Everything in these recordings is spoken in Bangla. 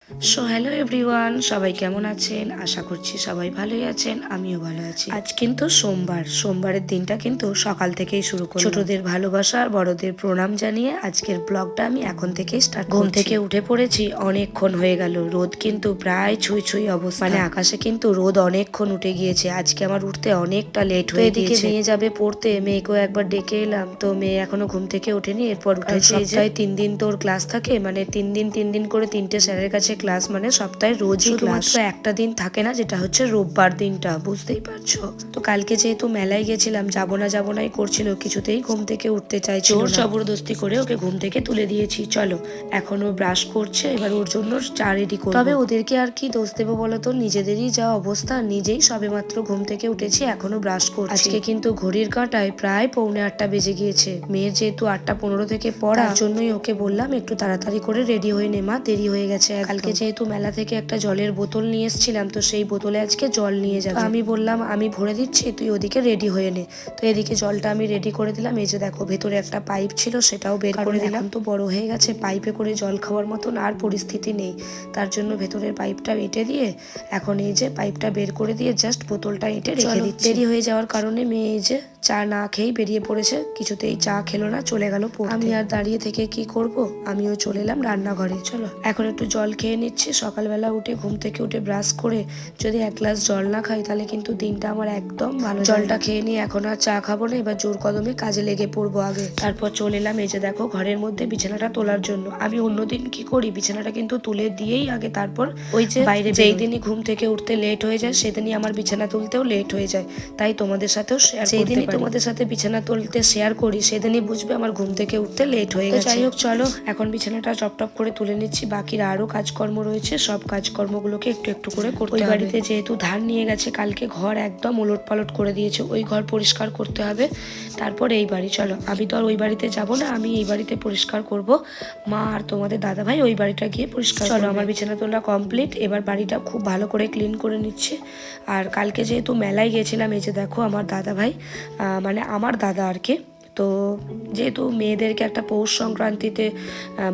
সো হ্যালো এভরিওয়ান, সবাই কেমন আছেন? আশা করছি সবাই ভালোই আছেন, আমিও ভালো আছি। আজ কিন্তু সোমবারের দিনটা কিন্তু সকাল থেকেই শুরু করলাম। ছোটদের ভালোবাসা আর বড়দের প্রণাম জানিয়ে আজকের ব্লগটা আমি এখন থেকেই স্টার্ট করছি। ঘুম থেকে উঠে পড়েছি, অনেকক্ষণ হয়ে গেল। রোদ কিন্তু প্রায় ছুঁই ছুঁই অবস্থা, মানে আকাশে কিন্তু রোদ অনেকক্ষণ উঠে গিয়েছে। আজকে আমার উঠতে অনেকটা লেট হয়ে গিয়েছে। মেয়ে যাবে পড়তে, মেয়েকেও একবার ডেকে এলাম, তো মেয়ে এখনো ঘুম থেকে ওঠেনি। এরপর উঠেছে। সপ্তাহে 3 দিন তোর ক্লাস থাকে, মানে 3 দিন করে 3টে স্যারের কাছে ক্লাস, মানে সপ্তাহে রোজই ক্লাস। একটা দিন থাকে না, যেটা হচ্ছে রোববার দিনটা, বুঝতেই পারছো। তো কালকে যেহেতু মেলায় গেছিলাম, যাবো নাই করছিল, কিছুতেই ঘুম থেকে উঠতে চাইছিল না। জবরদস্তি করে ওকে ঘুম থেকে তুলে দিয়েছি। চলো, এখনো ব্রাশ করছে, এবার ওর জন্য চা রেডি করবো। তবে ওদেরকে আর কি দোষ দেবো বলো তো, নিজেদেরই যা অবস্থা। নিজেই সবেমাত্র ঘুম থেকে উঠেছি, এখনো ব্রাশ করছি। আজকে কিন্তু ঘড়ির কাঁটায় প্রায় 7:45 বেজে গিয়েছে। মেয়ের যেহেতু 8:15 থেকে পড়া, তার জন্যই ওকে বললাম একটু তাড়াতাড়ি করে রেডি হয়ে নে মা, দেরি হয়ে গেছে। কালকে যেহেতু মেলা থেকে একটা জলের বোতল নিয়ে এসেছিলাম, তো সেই বোতলে আজকে জল নিয়ে যাবে। আমি বললাম আমি ভরে দিচ্ছি, তুই ওদিকে রেডি হয়ে নে। তো এদিকে জলটা আমি রেডি করে দিলাম। এই যে দেখো, ভেতরে একটা পাইপ ছিল, সেটাও বের করে দিলাম। তো বড় হয়ে গেছে, পাইপে করে জল খাওয়ার মতন আর পরিস্থিতি নেই, তার জন্য ভেতরের পাইপটা এঁটে দিয়ে এখন এই যে পাইপটা বের করে দিয়ে জাস্ট বোতলটা এঁটে রেখে দিচ্ছি। দেরি হয়ে যাওয়ার কারণে মেয়ে এই যে চা না খেয়েই বেরিয়ে পড়েছে, কিছুতেই চা খেলো না, চলে গেল পড়তে। আমি আর দাঁড়িয়ে থেকে কি করব, আমিও চলে এলাম রান্নাঘরে। চলো এখন একটু জল খেয়ে নিচ্ছি। সকালবেলা উঠে ঘুম থেকে উঠে ব্রাশ করে যদি এক গ্লাস জল না খাই, তাহলে কিন্তু দিনটা আমার একদম ভালো। জলটা খেয়ে নিয়ে এখন আর চা খাবো না, এবার জোর কদমে কাজে লেগে পড়বো আগে। তারপর চলে এলাম এই যে দেখো ঘরের মধ্যে বিছানাটা তোলার জন্য। আমি অন্যদিন কি করি, বিছানাটা কিন্তু তুলে দিয়েই আগে তারপর ওই যে বাইরে, যেই দিনই ঘুম থেকে উঠতে লেট হয়ে যায় সেদিনই আমার বিছানা তুলতেও লেট হয়ে যায়। তাই তোমাদের সাথেও শেয়ার করতে পারি। যেদিনই তোমাদের সাথে বিছানা তুলতে শেয়ার করি, সেদিনই বুঝবে আমার ঘুম থেকে উঠতে লেট হয়ে গেছে। যাই হোক, চলো এখন বিছানাটা টপ করে তুলে নিচ্ছি। বাকির আরো কাজকর্ম রয়েছে, সব কাজকর্মগুলোকে একটু একটু করে করতে হবে। ওই বাড়িতে যেহেতু ধান নিয়ে গেছে, কালকে ঘর একদম ওলট পালট করে দিয়েছে, ওই ঘর পরিষ্কার করতে হবে। তারপর এই বাড়ি, চলো আমি তো আর ওই বাড়িতে যাব না, আমি এই বাড়িতে পরিষ্কার করব। মা আর তোমাদের দাদা ভাই ওই বাড়িটা গিয়ে পরিষ্কার। চলো, আমার বিছানা তোলা কমপ্লিট, এবার বাড়িটা খুব ভালো করে ক্লিন করে নিচ্ছে। আর কালকে যেহেতু মেলায় গেছিলাম, এই যে দেখো আমার দাদা ভাই, মানে আমার দাদা আর কি, তো যেহেতু মেয়েদেরকে একটা পৌষ সংক্রান্তিতে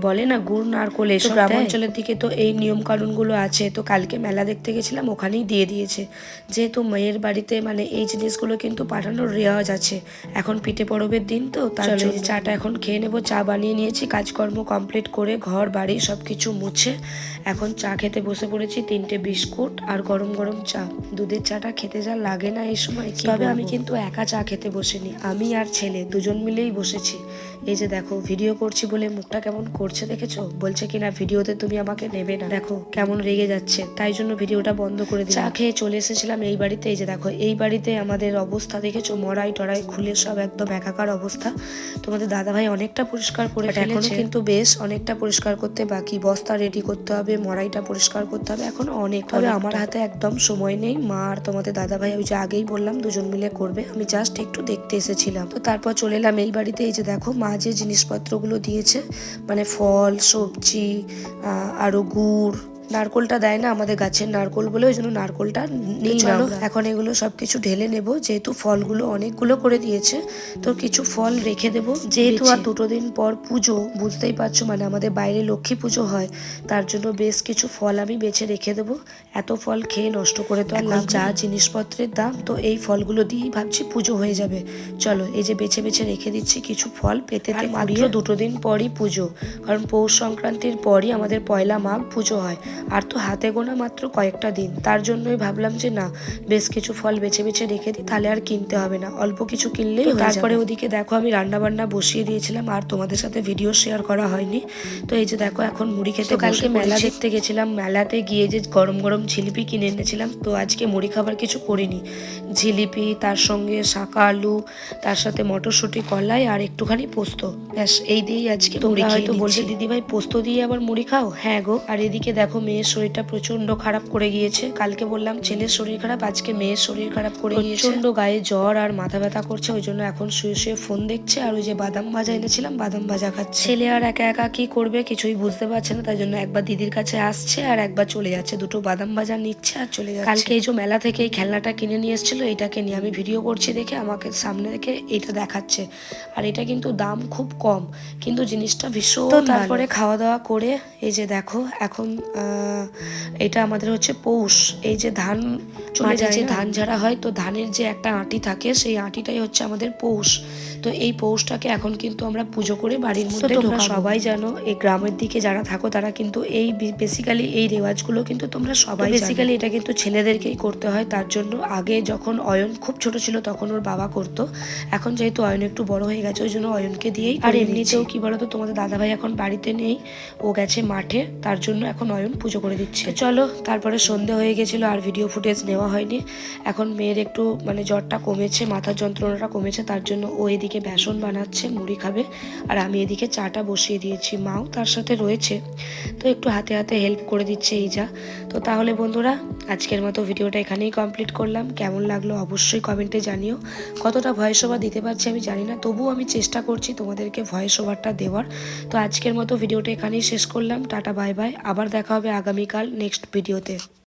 বলে না গুড় নারকোল এসব, গ্রাম অঞ্চলের দিকে তো এই নিয়ম কানুনগুলো আছে। তো কালকে মেলা দেখতে গেছিলাম, ওখানেই দিয়ে দিয়েছে। যেহেতু মেয়ের বাড়িতে মানে এই জিনিসগুলো কিন্তু পাঠানোর রেওয়াজ আছে। এখন পিঠে পরবের দিন, তো তার জন্য চাটা এখন খেয়ে নেবো। চা বানিয়ে নিয়েছি, কাজকর্ম কমপ্লিট করে ঘর বাড়ি সব কিছু মুছে এখন চা খেতে বসে পড়েছি। 3টে বিস্কুট আর গরম গরম চা। দুধের চাটা খেতে যা লাগে না এই সময়, তবে আমি কিন্তু একা চা খেতে বসিনি, আমি আর ছেলে দুজন মিলেই বসেছি। এই যে দেখো, ভিডিও করছি বলে মুখটা কেমন করছে দেখেছো, বলছে কিনা ভিডিওতে তুমি আমাকে নেবে না। দেখো কেমন রেগে যাচ্ছে, তাই জন্য ভিডিওটা বন্ধ করে দিলাম। চা খেয়ে চলে এসেছিলাম এই বাড়িতে। এই যে দেখো, এই বাড়িতে আমাদের অবস্থা দেখেছো, মরাই টরাই খুলে সব একদম একাকার অবস্থা। তোমাদের দাদাভাই অনেকটা পরিষ্কার করে ফেলেছে, এখনো কিন্তু বেশ অনেকটা পরিষ্কার করতে বাকি। বস্তা রেডি করতে হবে, মরাইটা পরিষ্কার করতে হবে, এখনো অনেক। তবে আমার হাতে একদম সময় নেই। মা আর তোমাদের দাদাভাই ওই যে আগেই বললাম দুজন মিলে করবে, আমি জাস্ট একটু দেখতে এসেছিলাম। তো তারপর চলে এলাম এই বাড়িতে। এই যে দেখো, মা যে জিনিসপত্রগুলো দিয়েছে, মানে ফল সবজি, আরো গুড়, নারকোলটা দেয় না আমাদের গাছের নারকোল বলে, ওই জন্য নারকোলটা নেই। চলো এখন এগুলো সবকিছু ঢেলে নেব। যেহেতু ফলগুলো অনেকগুলো করে দিয়েছে, তো কিছু ফল রেখে দেবো। যেহেতু আর 2 দিন পর পুজো, বুঝতেই পারছো, মানে আমাদের বাইরে লক্ষ্মী পুজো হয়, তার জন্য বেশ কিছু ফল আমি বেছে রেখে দেবো। এত ফল খেয়ে নষ্ট করে তো আর লাভ, যা জিনিসপত্রের দাম, তো এই ফলগুলো দিয়েই ভাবছি পুজো হয়ে যাবে। চলো এই যে বেছে বেছে রেখে দিচ্ছি কিছু ফল, পেতে মাত্র 2 দিন পরই পুজো, কারণ পৌষ সংক্রান্তির পরই আমাদের পয়লা মাঘ পুজো হয়। আর তো হাতে গোনা মাত্র কয়েকটা দিন, তার জন্যই ভাবলাম যে না, বেশ কিছু ফল বেছে বেছে রেখে দিই, তাহলে আর কিনতে হবে না, অল্প কিছু কিনলেই। তারপরে ওদিকে দেখো আমি রান্না বান্না বসিয়ে দিয়েছিলাম, আর তোমাদের সাথে ভিডিও শেয়ার করা হয়নি। তো এই যে দেখো এখন মুড়ি খেতে। কালকে মেলা দেখতে গেছিলাম, মেলাতে গিয়ে যে গরম গরম জিলিপি কিনে এনেছিলাম, তো আজকে মুড়ি খাবার কিছু করিনি। জিলিপি, তার সঙ্গে শাঁকা আলু, তার সাথে মটরশুঁটি, কলাই আর একটুখানি পোস্ত, ব্যাস এই দিয়েই আজকে মুড়ি খেয়ে নিচ্ছি। বলবে দিদিভাই পোস্ত দিয়ে আবার মুড়ি খাও? হ্যাঁ গো। আর এদিকে দেখো, মেয়ের শরীরটা প্রচন্ড খারাপ করে গিয়েছে। কালকে বললাম ছেলের শরীর খারাপ, আজকে মেয়ের শরীর খারাপ করে গিয়েছে। প্রচন্ড গায়ে জ্বর আর মাথা ব্যথা করছে, ওই জন্য এখন শুয়ে শুয়ে ফোন দেখছে, আর ওই যে বাদাম ভাজা এনেছিলাম বাদাম ভাজা খাচ্ছে। ছেলে আর একা একা কি করবে, কিছুই বুঝতে পারছে না, তাই জন্য একবার দিদির কাছে আসছে আর একবার চলে যাচ্ছে, দুটো বাদাম ভাজা নিচ্ছে আর চলে যাচ্ছে। কালকে এই যে মেলা থেকে এই খেলনাটা কিনে নিয়ে এসেছিল, এটাকে নিয়ে আমি ভিডিও করছি দেখে আমাকে সামনে রেখে এটা দেখাচ্ছে, আর এটা কিন্তু দাম খুব কম, কিন্তু জিনিসটা ভীষণ। তো তারপরে খাওয়া দাওয়া করে এই যে দেখো এখন এটা আমাদের হচ্ছে পৌষ, এই যে ধান চলে যায়, যে ধান ঝাড়া হয়, তো ধানের যে একটা আঁটি থাকে সেই আঁটিটাই হচ্ছে আমাদের পৌষ। তো এই পৌষটাকে এখন কিন্তু আমরা পুজো করে বাড়ির মধ্যে তোমরা সবাই জানো, এই গ্রামের দিকে যারা থাকো তারা কিন্তু এই বেসিক্যালি এই রেওয়াজগুলো কিন্তু তোমরা সবাই বেসিক্যালি এটা কিন্তু ছেলেদেরকেই করতে হয়। তার জন্য আগে যখন অয়ন খুব ছোট ছিল তখন ওর বাবা করতো, এখন যেহেতু অয়ন একটু বড় হয়ে গেছে ওই জন্য অয়নকে দিয়েই। আর এমনিতেও কি বলতো, তোমাদের দাদাভাই এখন বাড়িতে নেই, ও গেছে মাঠে, তার জন্য এখন অয়ন পুজো করে দিচ্ছে। চলো, তারপরে সন্ধে হয়ে গেছিল আর ভিডিও ফুটেজ নেওয়া হয়নি। এখন মেয়ের একটু মানে জ্বরটা কমেছে, মাথার যন্ত্রণাটা কমেছে, তার জন্য ও এদিকে বেসন বানাচ্ছে, মুড়ি খাবে, আর আমি এদিকে চাটা বসিয়ে দিয়েছি, মাও তার সাথে রয়েছে, তো একটু হাতে হাতে হেল্প করে দিচ্ছে এই যা। তো তাহলে বন্ধুরা, আজকের মতো ভিডিওটা এখানেই কমপ্লিট করলাম। কেমন লাগলো অবশ্যই কমেন্টে জানিও। কতটা ভয়েস ওভার দিতে পারছি আমি জানি না, তবুও আমি চেষ্টা করছি তোমাদেরকে ভয়েস ওভারটা দেওয়ার। তো আজকের মতো ভিডিওটা এখানেই শেষ করলাম। টাটা বাই বাই, আবার দেখা হবে আগামীকাল নেক্সট ভিডিওতে।